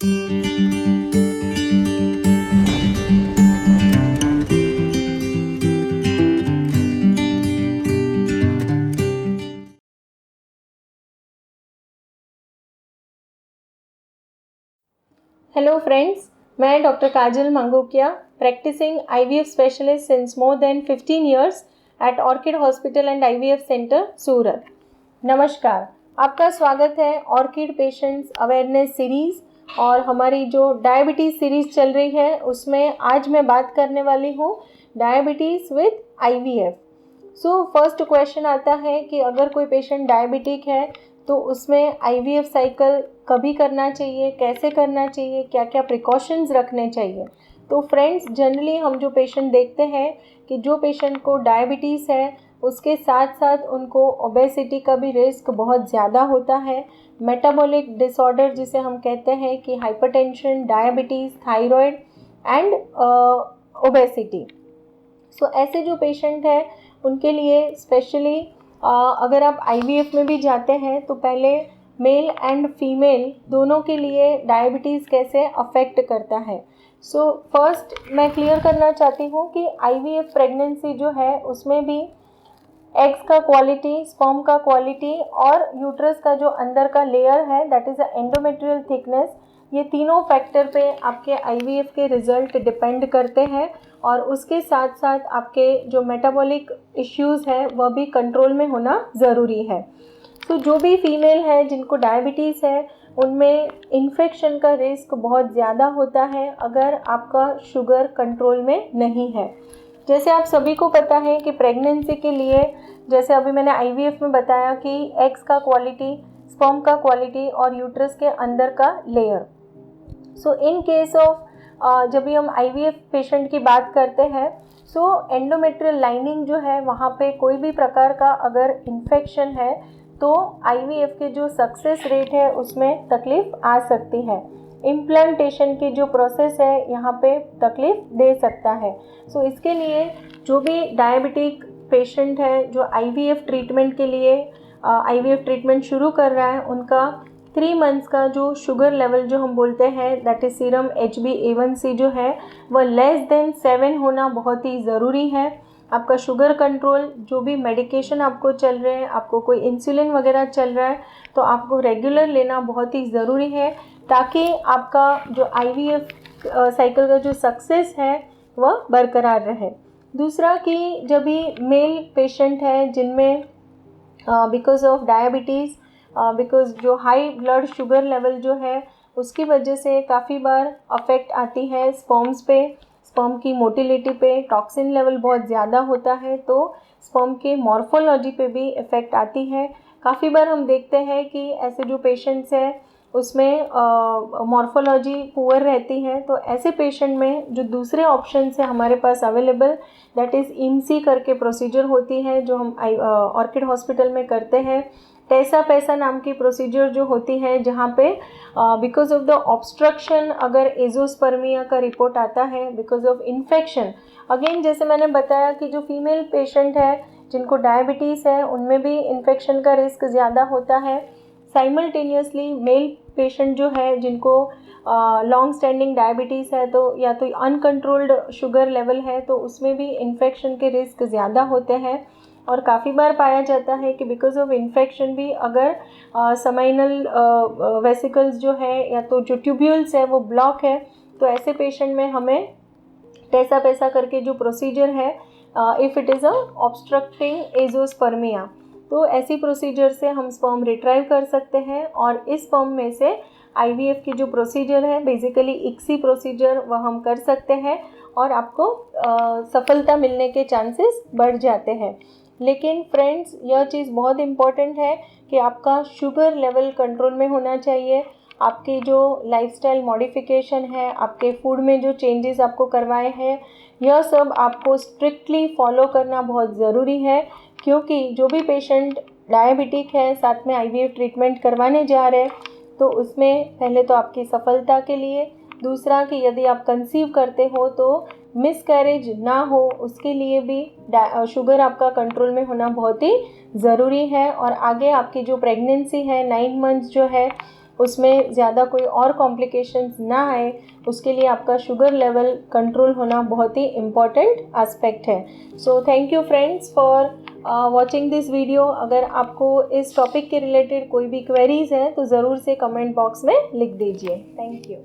Hello friends, मैं doctor Kajal Mangukiya, practicing IVF specialist since more than 15 years at Orchid hospital and IVF center Surat. नमस्कार, आपका स्वागत है orchid patients awareness series और हमारी जो डायबिटीज़ सीरीज़ चल रही है उसमें आज मैं बात करने वाली हूँ diabetes with IVF. So first question आता है कि अगर कोई पेशेंट डायबिटिक है तो उसमें आईवीएफ साइकिल कभी करना चाहिए, कैसे करना चाहिए, क्या क्या प्रिकॉशंस रखने चाहिए। तो फ्रेंड्स, जनरली हम जो पेशेंट देखते हैं कि जो पेशेंट को डायबिटीज़ है उसके साथ साथ उनको ओबेसिटी का भी रिस्क बहुत ज़्यादा होता है। मेटाबॉलिक डिसऑर्डर जिसे हम कहते हैं कि hypertension, diabetes, thyroid and obesity. So ऐसे जो पेशेंट है उनके लिए स्पेशली अगर आप आईवीएफ में भी जाते हैं तो पहले मेल एंड फीमेल दोनों के लिए डायबिटीज़ कैसे अफेक्ट करता है। सो फर्स्ट मैं क्लियर करना चाहती हूँ कि आईवीएफ प्रेगनेंसी जो है उसमें भी एग्स का क्वालिटी, स्पर्म का क्वालिटी और यूट्रस का जो अंदर का लेयर है that is a endometrial thickness, ये तीनों फैक्टर पे आपके आईवीएफ के रिज़ल्ट डिपेंड करते हैं और उसके साथ साथ आपके जो मेटाबॉलिक इश्यूज़ हैं वह भी कंट्रोल में होना ज़रूरी है। तो जो भी फीमेल है जिनको डायबिटीज़ है उनमें इन्फेक्शन का रिस्क बहुत ज़्यादा होता है अगर आपका शुगर कंट्रोल में नहीं है। जैसे आप सभी को पता है कि प्रेगनेंसी के लिए, जैसे अभी मैंने आईवीएफ में बताया कि एग्स का क्वालिटी, स्पर्म का क्वालिटी और यूट्रस के अंदर का layer. So in case of जब भी हम आईवीएफ पेशेंट की बात करते हैं सो एंडोमेट्रियल लाइनिंग जो है वहाँ पे कोई भी प्रकार का अगर इन्फेक्शन है तो आईवीएफ के जो सक्सेस रेट है उसमें तकलीफ़ आ सकती है। इम्प्लांटेशन की जो प्रोसेस है यहाँ पे तकलीफ़ दे सकता है। सो इसके लिए जो भी डायबिटिक पेशेंट है जो आईवीएफ ट्रीटमेंट के लिए आईवीएफ ट्रीटमेंट शुरू कर रहा है उनका 3 मंथ्स का जो शुगर लेवल जो हम बोलते हैं दैट इज़ सीरम HbA1c जो है वह लेस देन 7 होना बहुत ही ज़रूरी है। आपका शुगर कंट्रोल, जो भी मेडिकेशन आपको चल रहे हैं, आपको कोई इंसुलिन वगैरह चल रहा है तो आपको रेगुलर लेना बहुत ही ज़रूरी है ताकि आपका जो आईवीएफ साइकिल का जो सक्सेस है वह बरकरार रहे। दूसरा कि जब भी मेल पेशेंट है जिनमें बिकॉज ऑफ डायबिटीज़, बिकॉज जो हाई ब्लड शुगर लेवल जो है उसकी वजह से काफ़ी बार अफेक्ट आती है स्पर्म्स पे, स्पर्म की मोटिलिटी पे, टॉक्सिन लेवल बहुत ज़्यादा होता है तो स्पर्म के मॉर्फोलॉजी पे भी इफ़ेक्ट आती है। काफ़ी बार हम देखते हैं कि ऐसे जो पेशेंट्स हैं उसमें मॉर्फोलॉजी पुअर रहती है तो ऐसे पेशेंट में जो दूसरे ऑप्शन है हमारे पास अवेलेबल दैट इज़ IMSI करके प्रोसीजर होती है जो हम ऑर्किड हॉस्पिटल में करते हैं। टैसा पैसा नाम की प्रोसीजर जो होती है जहाँ पे बिकॉज ऑफ द ऑब्स्ट्रक्शन अगर एजोस्पर्मिया का रिपोर्ट आता है बिकॉज ऑफ इन्फेक्शन, अगेन जैसे मैंने बताया कि जो फीमेल पेशेंट है जिनको डायबिटीज़ है उनमें भी इन्फेक्शन का रिस्क ज़्यादा होता है। साइमल्टेनियसली मेल पेशेंट जो है जिनको लॉन्ग स्टैंडिंग डायबिटीज़ है तो या तो अनकंट्रोल्ड शुगर लेवल है तो उसमें भी इन्फेक्शन के रिस्क ज़्यादा होते हैं और काफ़ी बार पाया जाता है कि बिकॉज ऑफ इन्फेक्शन भी अगर समाइनल वेसिकल्स जो है या तो जो ट्यूब्यूल्स है वो ब्लॉक है तो ऐसे पेशेंट में हमें टैसा पैसा करके जो प्रोसीजर है if it is a obstructing azoospermia तो ऐसी प्रोसीजर से हम स्पर्म रिट्राइव कर सकते हैं और इस स्पर्म में से आईवीएफ की जो प्रोसीजर है बेसिकली ICSI प्रोसीजर वह हम कर सकते हैं और आपको सफलता मिलने के चांसेस बढ़ जाते हैं। लेकिन फ्रेंड्स, यह चीज़ बहुत इम्पॉर्टेंट है कि आपका शुगर लेवल कंट्रोल में होना चाहिए। आपकी जो लाइफस्टाइल मॉडिफिकेशन है, आपके फूड में जो चेंजेस आपको करवाए हैं, यह सब आपको स्ट्रिक्टली फॉलो करना बहुत ज़रूरी है क्योंकि जो भी पेशेंट डायबिटिक है साथ में आईवीएफ ट्रीटमेंट करवाने जा रहे हैं तो उसमें पहले तो आपकी सफलता के लिए, दूसरा कि यदि आप कंसीव करते हो तो मिसकैरेज ना हो उसके लिए भी शुगर आपका कंट्रोल में होना बहुत ही ज़रूरी है। और आगे आपकी जो प्रेगनेंसी है 9 मंथ्स जो है उसमें ज़्यादा कोई और कॉम्प्लिकेशंस ना आए, उसके लिए आपका शुगर लेवल कंट्रोल होना बहुत ही इम्पॉर्टेंट एस्पेक्ट है। So thank you friends for watching this video. अगर आपको इस टॉपिक के रिलेटेड कोई भी क्वेरीज हैं तो ज़रूर से कमेंट बॉक्स में लिख दीजिए। Thank you.